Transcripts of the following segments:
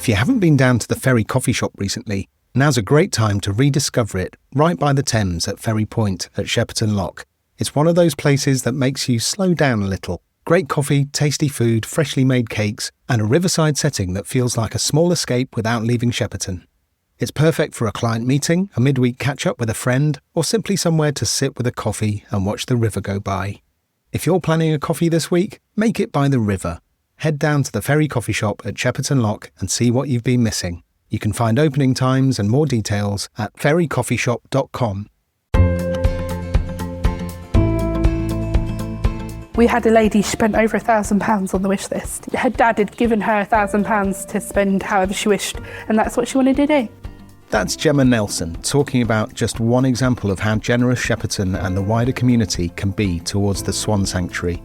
If you haven't been down to the Ferry coffee shop recently, now's a great time to rediscover it right by the Thames at Ferry Point at Shepperton Lock. It's one of those places that makes you slow down a little. Great coffee, tasty food, freshly made cakes, and a riverside setting that feels like a small escape without leaving Shepperton. It's perfect for a client meeting, a midweek catch-up with a friend, or simply somewhere to sit with a coffee and watch the river go by. If you're planning a coffee this week, make it by the river. Head down to the Ferry coffee shop at Shepperton Lock and see what you've been missing. You can find opening times and more details at ferrycoffeeshop.com. We had a lady spent over £1,000 on the wish list. Her dad had given her £1,000 to spend however she wished, and that's what she wanted to do. That's Gemma Nelson talking about just one example of how generous Shepperton and the wider community can be towards the Swan Sanctuary.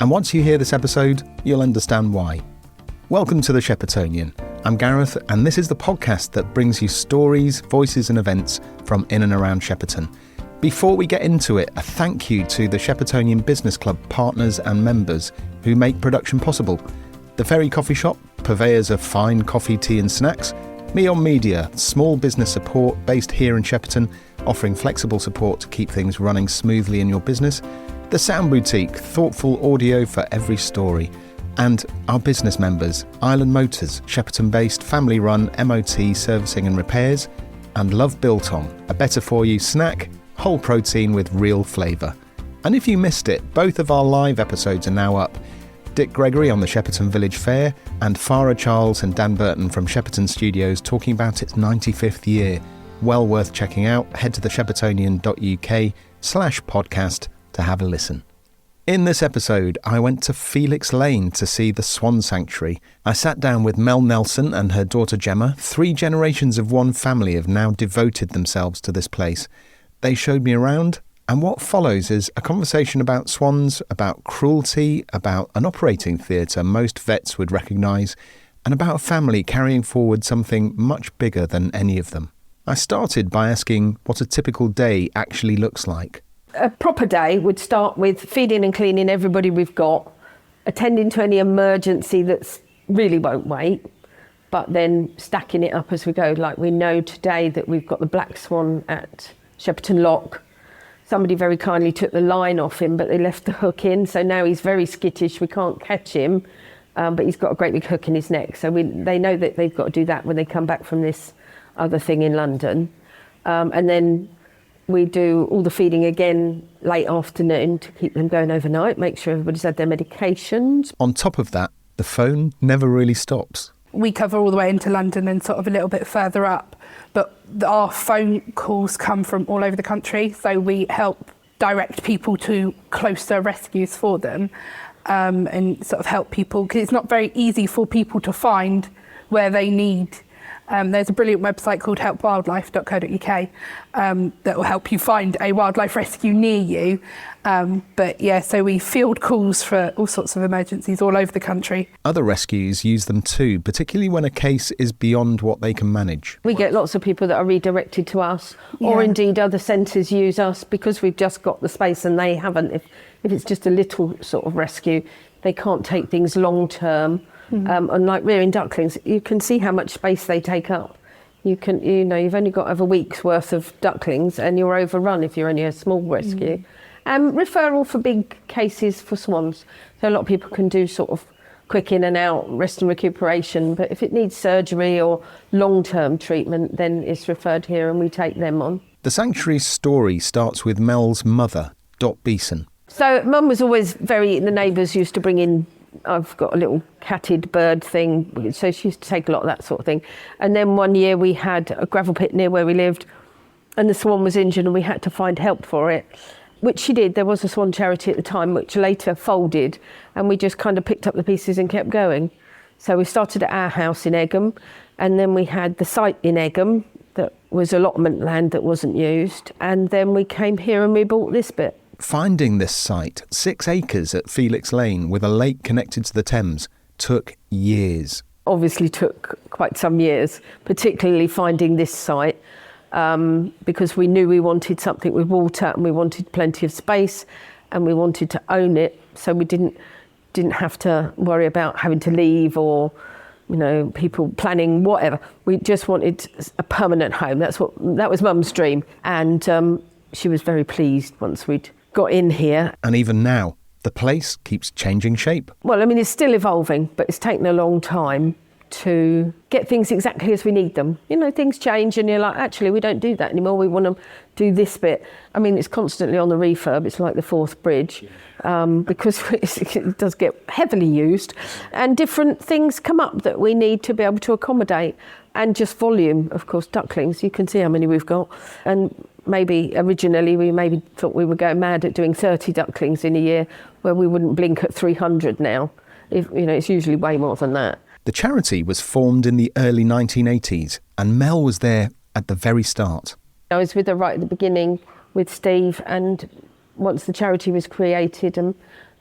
And once you hear this episode, you'll understand why. Welcome to the Sheppertonian. I'm Gareth, and this is the podcast that brings you stories, voices and events from in and around Shepperton. Before we get into it, a thank you to the Sheppertonian Business Club partners and members who make production possible. The Ferry Coffee Shop, purveyors of fine coffee, tea and snacks. Me On Media, small business support based here in Shepperton, offering flexible support to keep things running smoothly in your business. The Sound Boutique, thoughtful audio for every story. And our business members, Island Motors, Shepperton-based, family-run MOT servicing and repairs. And Love Biltong, a better-for-you snack, whole protein with real flavour. And if you missed it, both of our live episodes are now up. Dick Gregory on the Shepperton Village Fair and Farah Charles and Dan Burton from Shepperton Studios talking about its 95th year. Well worth checking out. Head to thesheppertonian.uk/podcast to have a listen. In this episode, I went to Felix Lane to see the Swan Sanctuary. I sat down with Mel Nelson and her daughter Gemma. 3 generations of one family have now devoted themselves to this place. They showed me around, and what follows is a conversation about swans, about cruelty, about an operating theatre most vets would recognise, and about a family carrying forward something much bigger than any of them. I started by asking what a typical day actually looks like. A proper day would start with feeding and cleaning everybody we've got, attending to any emergency that's really won't wait, but then stacking it up as we go. Like we know today that we've got the black swan at Shepperton Lock. Somebody very kindly took the line off him, but they left the hook in, so now he's very skittish. We can't catch him, but he's got a great big hook in his neck. So they know that they've got to do that when they come back from this other thing in London. And then we do all the feeding again late afternoon to keep them going overnight, make sure everybody's had their medications. On top of that, the phone never really stops. We cover all the way into London and sort of a little bit further up, but our phone calls come from all over the country, so we help direct people to closer rescues for them, and sort of help people, because it's not very easy for people to find where they need. There's a brilliant website called helpwildlife.co.uk that will help you find a wildlife rescue near you. But yeah, so we field calls for all sorts of emergencies all over the country. Other rescues use them too, particularly when a case is beyond what they can manage. We get lots of people that are redirected to us, or indeed other centres use us because we've just got the space and they haven't. If it's just a little sort of rescue, they can't take things long term. And like rearing ducklings, you can see how much space they take up. You've only got to have a week's worth of ducklings and you're overrun if you're only a small rescue. Referral for big cases for swans. So a lot of people can do sort of quick in and out, rest and recuperation, but if it needs surgery or long-term treatment, then it's referred here and we take them on. The sanctuary's story starts with Mel's mother, Dot Beeson. So Mum was always the neighbours used to bring in, I've got a little catted bird thing, so she used to take a lot of that sort of thing. And then one year we had a gravel pit near where we lived and the swan was injured and we had to find help for it, which she did. There was a swan charity at the time, which later folded, and we just kind of picked up the pieces and kept going. So we started at our house in Egham, and then we had the site in Egham that was allotment land that wasn't used, and then we came here and we bought this bit. Finding this site, 6 acres at Felix Lane with a lake connected to the Thames, took years. Obviously took quite some years, particularly finding this site, because we knew we wanted something with water and we wanted plenty of space and we wanted to own it, so we didn't have to worry about having to leave or people planning whatever. We just wanted a permanent home. That was Mum's dream. And she was very pleased once we'd got in here. And even now, the place keeps changing shape. Well, I mean, it's still evolving, but it's taken a long time to get things exactly as we need them. Things change and you're like, actually, we don't do that anymore. We want to do this bit. I mean, it's constantly on the refurb. It's like the Forth Bridge because it does get heavily used and different things come up that we need to be able to accommodate. And just volume, of course, ducklings. You can see how many we've got. And maybe originally we maybe thought we were going mad at doing 30 ducklings in a year where we wouldn't blink at 300 now. It's usually way more than that. The charity was formed in the early 1980s and Mel was there at the very start. I was with her right at the beginning with Steve, and once the charity was created, and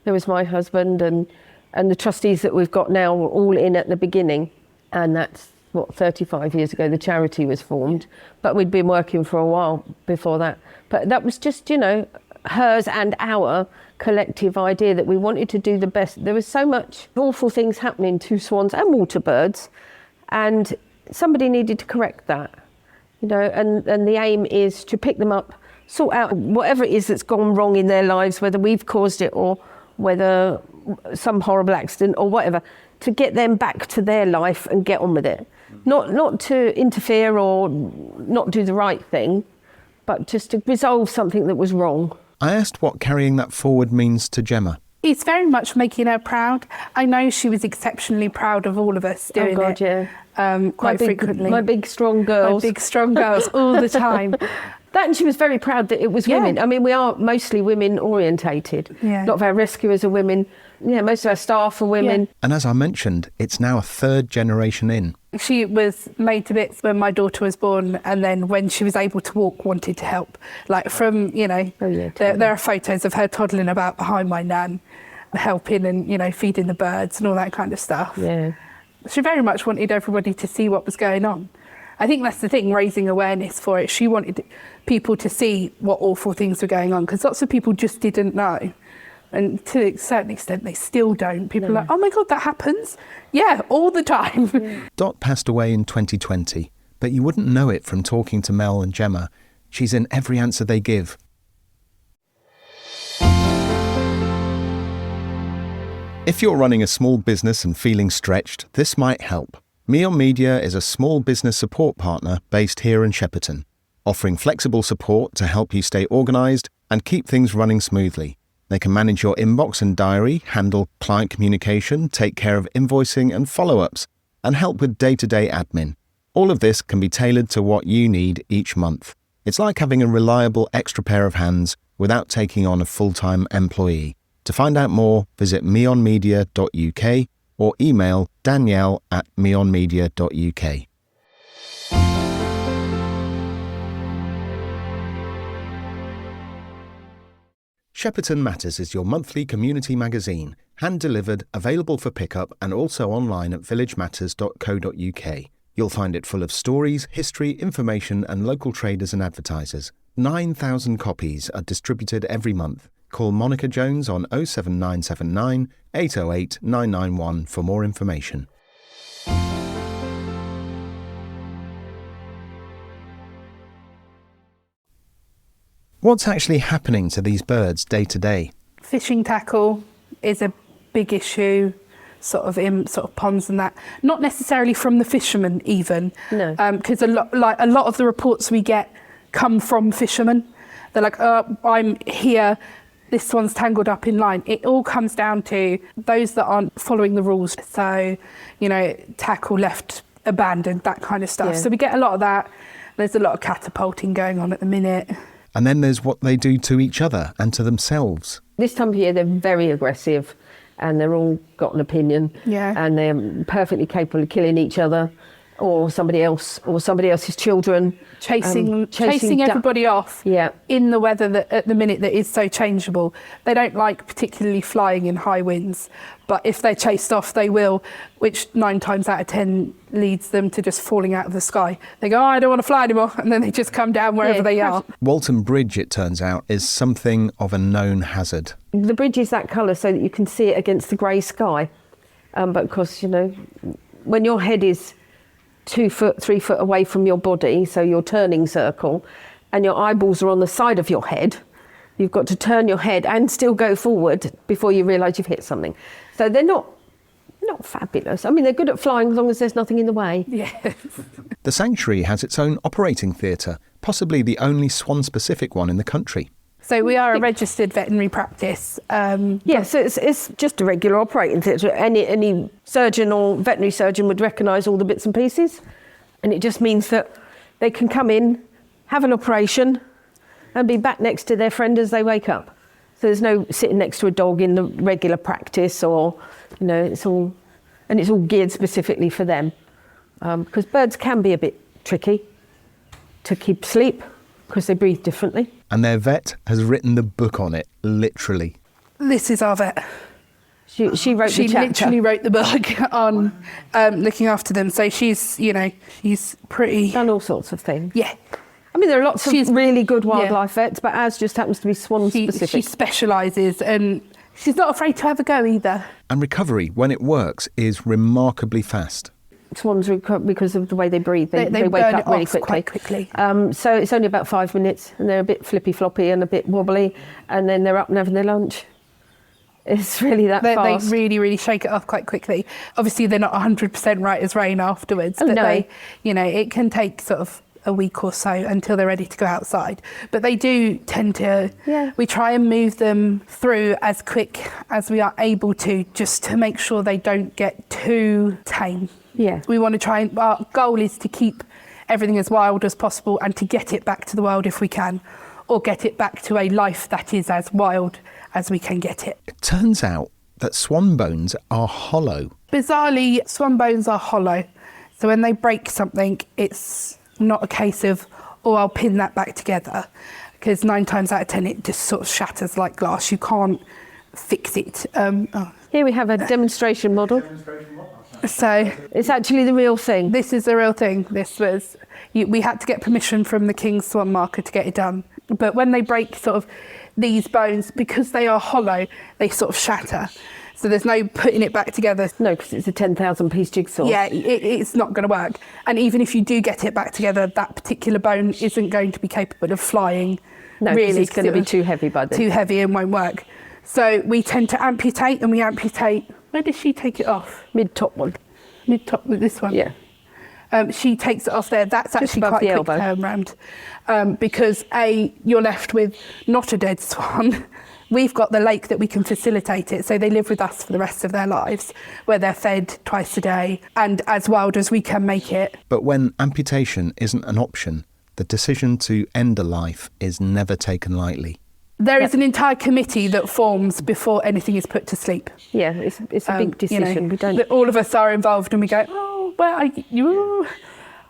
there was my husband and the trustees that we've got now were all in at the beginning, and that's 35 years ago the charity was formed, but we'd been working for a while before that. But that was just, hers and our collective idea that we wanted to do the best. There was so much awful things happening to swans and water birds, and somebody needed to correct that, and the aim is to pick them up, sort out whatever it is that's gone wrong in their lives, whether we've caused it or whether some horrible accident or whatever, to get them back to their life and get on with it. Not to interfere or not do the right thing, but just to resolve something that was wrong. I asked what carrying that forward means to Gemma. It's very much making her proud. I know she was exceptionally proud of all of us doing it. Yeah. Quite frequently. My big strong girls. My big strong girls all the time. That, and she was very proud that it was women. I mean, we are mostly women orientated. Yeah. A lot of our rescuers are women. Yeah, most of our staff are women. Yeah. And as I mentioned, it's now a third generation in. She was made to bits when my daughter was born, and then when she was able to walk, wanted to help. Like from, there are photos of her toddling about behind my nan, helping and, feeding the birds and all that kind of stuff. Yeah. She very much wanted everybody to see what was going on. I think that's the thing, raising awareness for it. She wanted people to see what awful things were going on, because lots of people just didn't know. And to a certain extent, they still don't. People are like, oh my God, that happens? Yeah, all the time. Yeah. Dot passed away in 2020, but you wouldn't know it from talking to Mel and Gemma. She's in every answer they give. If you're running a small business and feeling stretched, this might help. Meon Media is a small business support partner based here in Shepperton, offering flexible support to help you stay organised and keep things running smoothly. They can manage your inbox and diary, handle client communication, take care of invoicing and follow-ups, and help with day-to-day admin. All of this can be tailored to what you need each month. It's like having a reliable extra pair of hands without taking on a full-time employee. To find out more, visit meonmedia.uk or email danielle@meonmedia.uk. Shepperton Matters is your monthly community magazine, hand-delivered, available for pickup and also online at villagematters.co.uk. You'll find it full of stories, history, information and local traders and advertisers. 9,000 copies are distributed every month. Call Monica Jones on 07979 808 991 for more information. What's actually happening to these birds day to day? Fishing tackle is a big issue, sort of in ponds and that. Not necessarily from the fishermen even, no, because a lot of the reports we get come from fishermen. They're like, I'm here, this one's tangled up in line. It all comes down to those that aren't following the rules. So, tackle left abandoned, that kind of stuff. Yeah. So we get a lot of that. There's a lot of catapulting going on at the minute. And then there's what they do to each other and to themselves. This time of year, they're very aggressive and they're all got an opinion. Yeah. And they're perfectly capable of killing each other or somebody else or somebody else's children. Chasing everybody off in the weather that at the minute that is so changeable. They don't like particularly flying in high winds, but if they're chased off, they will, which 9 times out of 10 leads them to just falling out of the sky. They go, I don't want to fly anymore, and then they just come down wherever they are. Walton Bridge, it turns out, is something of a known hazard. The bridge is that colour so that you can see it against the grey sky, but of course, when your head is 2 foot, 3 foot away from your body, so your turning circle, and your eyeballs are on the side of your head, you've got to turn your head and still go forward before you realise you've hit something. So they're not fabulous. I mean, they're good at flying as long as there's nothing in the way. Yes. The sanctuary has its own operating theatre, possibly the only swan-specific one in the country. So we are a registered veterinary practice. Yes, so it's just a regular operating theatre. Any surgeon or veterinary surgeon would recognise all the bits and pieces, and it just means that they can come in, have an operation, and be back next to their friend as they wake up. So there's no sitting next to a dog in the regular practice, or it's all geared specifically for them, because birds can be a bit tricky to keep asleep because they breathe differently. And their vet has written the book on it, literally. This is our vet. She wrote She the chapter. literally wrote the book on looking after them. So she's pretty... Done all sorts of things. Yeah. I mean, there are lots of really good wildlife yeah. vets, but ours just happens to be swan specific. She specialises, and she's not afraid to have a go either. And recovery, when it works, is remarkably fast. Swans recover because of the way they breathe. They wake burn up it really off quickly. quite quickly. So it's only about 5 minutes, and they're a bit flippy floppy and a bit wobbly, and then they're up and having their lunch. It's really that fast. They really, really shake it off quite quickly. Obviously, they're not 100% right as rain afterwards. Oh, but no. It can take sort of a week or so until they're ready to go outside. But they do tend to... Yeah. We try and move them through as quick as we are able to, just to make sure they don't get too tame. Yeah. We want to try and... Our goal is to keep everything as wild as possible and to get it back to the wild if we can, or get it back to a life that is as wild as we can get it. It turns out that swan bones are hollow. Bizarrely, swan bones are hollow. So when they break something, it's not a case of, I'll pin that back together. Because 9 times out of 10, it just sort of shatters like glass. You can't fix it. Here we have a demonstration model. So It's actually the real thing. this is the real thing. We had to get permission from the King's Swan marker to get it done. But when they break sort of these bones, because they are hollow, they sort of shatter. So there's no putting it back together. No, because it's a 10,000 piece jigsaw. Yeah, it's not going to work. And even if you do get it back together, that particular bone isn't going to be capable of flying. No, really, it's going to be too heavy by then. Too heavy and won't work. So we tend to amputate, and we amputate. Where does she take it off? Mid-top one. Mid-top with this one? Yeah. She takes it off there. That's Just actually above quite the a quick elbow. turnaround. Because you're left with not a dead swan. We've got the lake that we can facilitate it. So they live with us for the rest of their lives, where they're fed twice a day and as wild as we can make it. But when amputation isn't an option, the decision to end a life is never taken lightly. There is an entire committee that forms before anything is put to sleep. Yeah, it's a big decision. We don't. All of us are involved, and we go, you.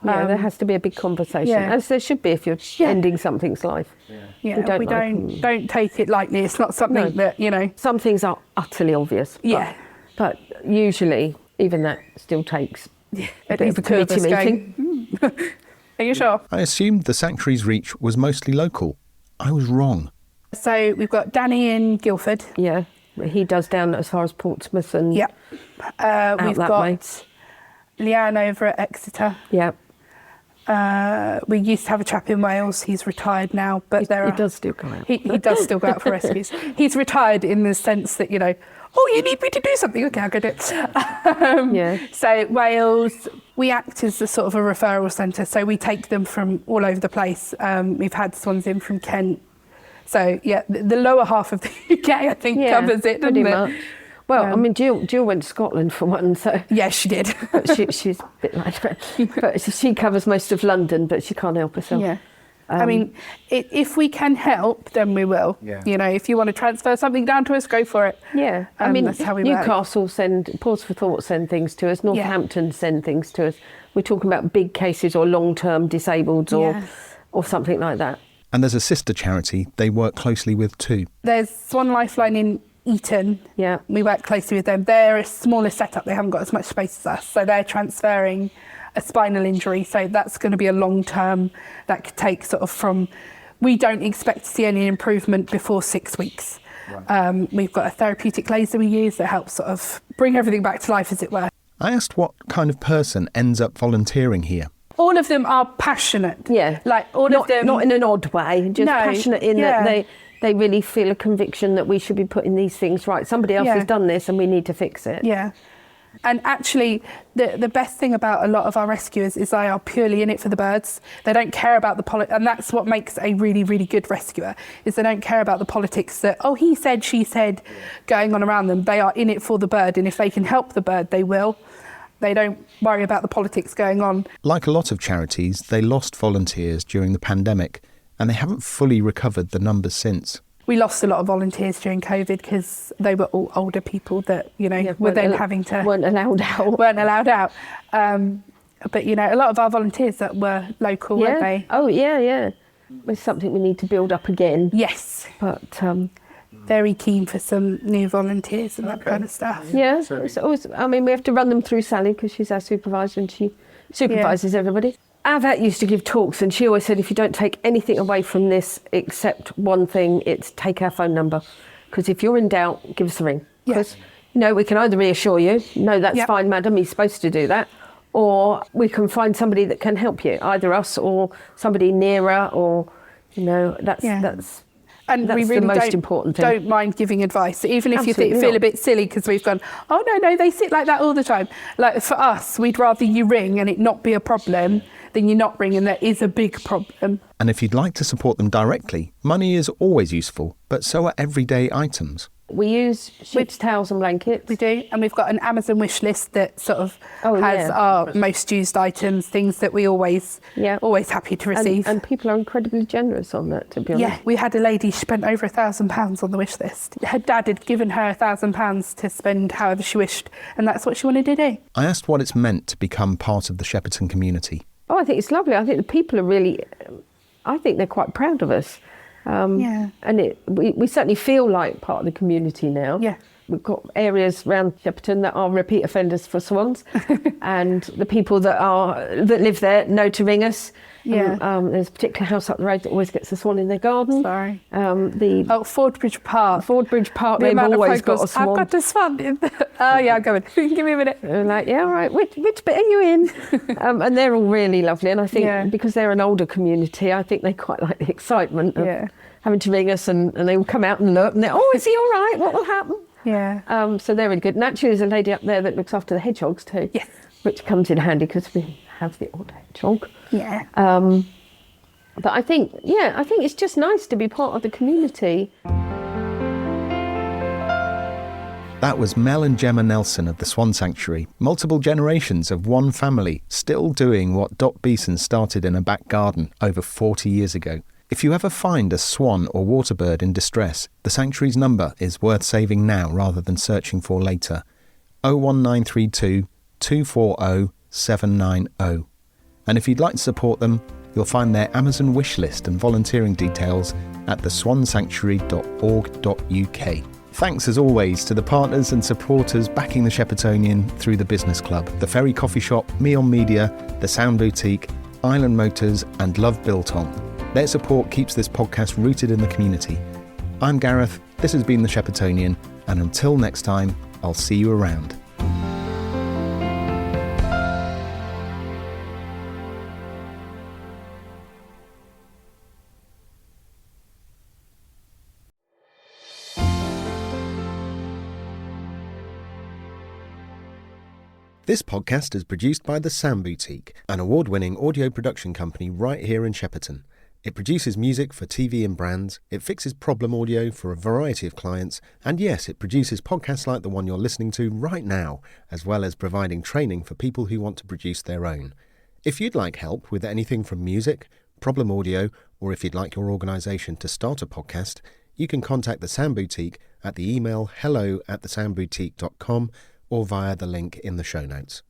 There has to be a big conversation, yeah. as there should be if you're ending something's life. Yeah, we don't take it lightly. It's not something that Some things are utterly obvious. Yeah. But usually, even that still takes a bit of a two of committee us meeting. Are you sure? I assumed the sanctuary's reach was mostly local. I was wrong. So we've got Danny in Guildford. Yeah, he does down as far as Portsmouth and Yep. We've that got way. Leanne over at Exeter. Yeah. We used to have a chap in Wales. He's retired now, but He does still go out. He does still go out for rescues. He's retired in the sense that you need me to do something. Okay, I'll go do it. Yeah. So Wales, we act as a sort of a referral centre. So we take them from all over the place. We've had swans in from Kent. So yeah, the lower half of the UK, I think, covers it, doesn't pretty it? much. Well, I mean, Jill went to Scotland for one, so Yeah, she did. she's a bit like that. But she covers most of London, but she can't help herself. Yeah. I mean, if we can help, then we will. Yeah. If you want to transfer something down to us, go for it. Yeah, I mean, that's how we work. Newcastle Pause for Thought send things to us. Northampton send things to us. We're talking about big cases or long-term disabled or something like that. And there's a sister charity they work closely with too. There's Swan Lifeline in Eton. Yeah. We work closely with them. They're a smaller setup. They haven't got as much space as us. So they're transferring a spinal injury. So that's going to be a long term that could take sort of we don't expect to see any improvement before 6 weeks. Right. We've got a therapeutic laser we use that helps sort of bring everything back to life, as it were. I asked what kind of person ends up volunteering here. All of them are passionate. Yeah. Like all not, of them. Not in an odd way, just No, passionate in yeah. that they really feel a conviction that we should be putting these things right. Somebody else Yeah. has done this and we need to fix it. Yeah. And actually, the best thing about a lot of our rescuers is they are purely in it for the birds. They don't care about the politics, and that's what makes a really, really good rescuer, is they don't care about the politics that, oh, he said, she said, going on around them. They are in it for the bird, and if they can help the bird, they will. They don't worry about the politics going on. Like a lot of charities, they lost volunteers during the pandemic, and they haven't fully recovered the numbers since. We lost a lot of volunteers during COVID because they were all older people that, were then weren't allowed out. weren't allowed out. But, a lot of our volunteers that were local, weren't they? Oh, yeah. It's something we need to build up again. Yes. But very keen for some new volunteers and that kind of stuff. yeah, it's always, we have to run them through Sally because she's our supervisor and she supervises everybody. Our vet used to give talks and she always said, if you don't take anything away from this except one thing, it's take our phone number. Because if you're in doubt, give us a ring. Because, we can either reassure you, no, that's fine, madam, he's supposed to do that. Or we can find somebody that can help you, either us or somebody nearer or, that's And we really the most important thing. Don't mind giving advice, even if Absolutely you feel not. a bit silly because we've gone, oh, no, they sit like that all the time. Like for us, we'd rather you ring and it not be a problem than you not ring and there is a big problem. And if you'd like to support them directly, money is always useful, but so are everyday items. We use sheets, towels and blankets. We do, and we've got an Amazon wish list that sort of has our most used items, things that we always happy to receive. And people are incredibly generous on that, to be honest. Yeah, we had a lady spent over £1,000 on the wish list. Her dad had given her £1,000 to spend however she wished, and that's what she wanted to do. I asked what it's meant to become part of the Shepperton community. Oh, I think it's lovely. I think the people are really, I think they're quite proud of us. And we certainly feel like part of the community now. Yeah. We've got areas around Shepperton that are repeat offenders for swans, and the people that live there know to ring us. Yeah. There's a particular house up the road that always gets a swan in their garden. Sorry. Fordbridge Park. Fordbridge Park, they've always got a swan. I've got a swan in there. Oh, yeah, go in. Give me a minute. They're like, yeah, all right, which bit are you in? And they're all really lovely. And I think because they're an older community, I think they quite like the excitement of having to ring us and they will come out and look and they're, oh, is he all right? What will happen? Yeah. So they're really good. And actually there's a lady up there that looks after the hedgehogs too. Yes. Which comes in handy because we have the odd hedgehog. Yeah. But I think it's just nice to be part of the community. That was Mel and Gemma Nelson of the Swan Sanctuary, multiple generations of one family still doing what Dot Beeson started in a back garden over 40 years ago. If you ever find a swan or water bird in distress, the Sanctuary's number is worth saving now rather than searching for later. 01932 240 790. And if you'd like to support them, you'll find their Amazon wish list and volunteering details at theswansanctuary.org.uk. Thanks as always to the partners and supporters backing the Sheppertonian through the Business Club, the Ferry Coffee Shop, Meon Media, the Sound Boutique, Island Motors and Love Built On. Their support keeps this podcast rooted in the community. I'm Gareth, this has been the Sheppertonian, and until next time, I'll see you around. This podcast is produced by the Sound Boutique, an award-winning audio production company right here in Shepperton. It produces music for TV and brands, it fixes problem audio for a variety of clients, and yes, it produces podcasts like the one you're listening to right now, as well as providing training for people who want to produce their own. If you'd like help with anything from music, problem audio, or if you'd like your organisation to start a podcast, you can contact the Sound Boutique at the email hello@thesoundboutique.com or via the link in the show notes.